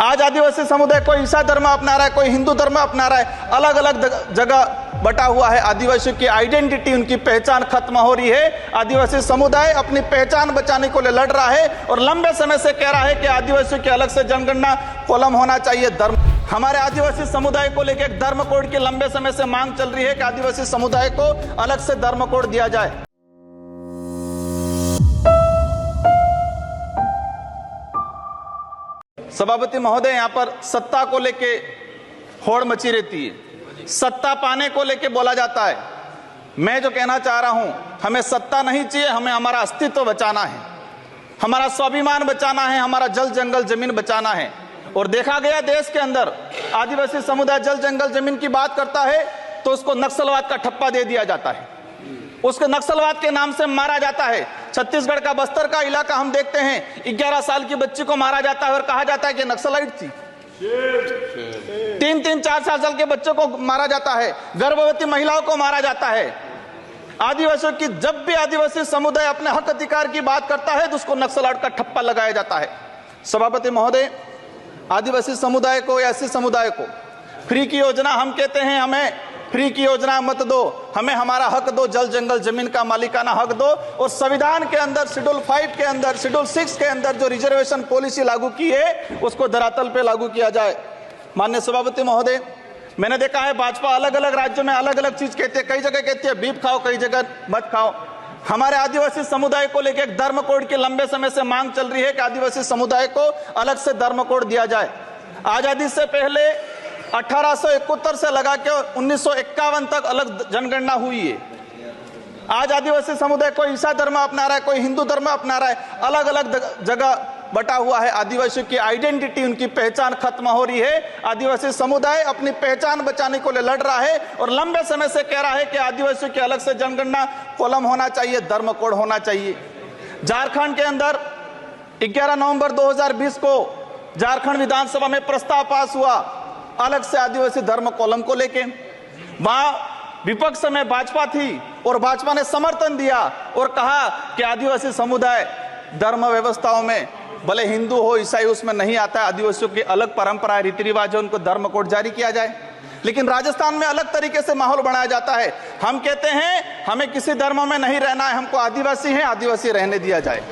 आज आदिवासी समुदाय कोई ईसा धर्म अपना रहा है, कोई हिंदू धर्म अपना रहा है, अलग अलग जगह बटा हुआ है। आदिवासियों की आइडेंटिटी, उनकी पहचान खत्म हो रही है। आदिवासी समुदाय अपनी पहचान बचाने को लड़ रहा है और लंबे समय से कह रहा है कि आदिवासियों की अलग से जनगणना कॉलम होना चाहिए। धर्म, हमारे आदिवासी समुदाय को लेकर एक धर्म कोड की लंबे समय से मांग चल रही है कि आदिवासी समुदाय को अलग से धर्म कोड दिया जाए। सभापति महोदय, यहाँ पर सत्ता को लेके होड़ मची रहती है, सत्ता पाने को लेके बोला जाता है। मैं जो कहना चाह रहा हूं, हमें सत्ता नहीं चाहिए, हमें हमारा अस्तित्व बचाना है, हमारा स्वाभिमान बचाना है, हमारा जल जंगल जमीन बचाना है। और देखा गया देश के अंदर आदिवासी समुदाय जल जंगल जमीन की बात करता है तो उसको नक्सलवाद का ठप्पा दे दिया जाता है, उसको नक्सलवाद के नाम से मारा जाता है। छत्तीसगढ़ का बस्तर का इलाका हम देखते हैं, 11 साल की बच्ची को मारा जाता है और कहा जाता है कि नक्सलाइट थी। 3-4 साल के बच्चों को मारा जाता है, गर्भवती महिलाओं को मारा जाता है। आदिवासियों की, जब भी आदिवासी समुदाय अपने हक अधिकार की बात करता है तो उसको नक्सलाइट का ठप्पा लगाया जाता है। सभापति महोदय, आदिवासी समुदाय को, एससी समुदाय को फ्री की योजना, हम कहते हैं हमें फ्री की योजना मत दो, हमें हमारा हक दो, जल जंगल जमीन का मालिकाना हक दो। और संविधान के अंदर शेड्यूल 5 के अंदर, शेड्यूल 6 के अंदर जो रिजर्वेशन पॉलिसी लागू की है उसको धरातल पे लागू किया जाए। माननीय सभापति महोदय, मैंने देखा है भाजपा अलग अलग राज्यों में अलग अलग चीज कहते हैं, कई जगह कहती है बीफ खाओ, कई जगह मत खाओ। हमारे आदिवासी समुदाय को लेकर एक धर्म कोड की लंबे समय से मांग चल रही है कि आदिवासी समुदाय को अलग से धर्म कोड दिया जाए। आजादी से पहले 1871 से लगा के 1951 तक अलग जनगणना हुई है। आज आदिवासी समुदाय कोई ईसा धर्म अपना रहा है, कोई हिंदू धर्म अपना रहा है, अलग अलग जगह बटा हुआ है। आदिवासियों की आइडेंटिटी, उनकी पहचान खत्म हो रही है। आदिवासी समुदाय अपनी पहचान बचाने को लड़ रहा है और लंबे समय से कह रहा है कि आदिवासियों की अलग से जनगणना कॉलम होना चाहिए, धर्म कोड होना चाहिए। झारखंड के अंदर 11 नवंबर 2020 को झारखंड विधानसभा में प्रस्ताव पास हुआ अलग से आदिवासी धर्म कॉलम को लेके। वहां विपक्ष में भाजपा थी और भाजपा ने समर्थन दिया और कहा कि आदिवासी समुदाय धर्म व्यवस्थाओं में, भले हिंदू हो ईसाई, उसमें नहीं आता है, आदिवासियों की अलग परंपराएं रीति रिवाज है, उनको धर्म कोड जारी किया जाए। लेकिन राजस्थान में अलग तरीके से माहौल बनाया जाता है। हम कहते हैं हमें किसी धर्म में नहीं रहना है, हमको आदिवासी हैं, आदिवासी रहने दिया जाए।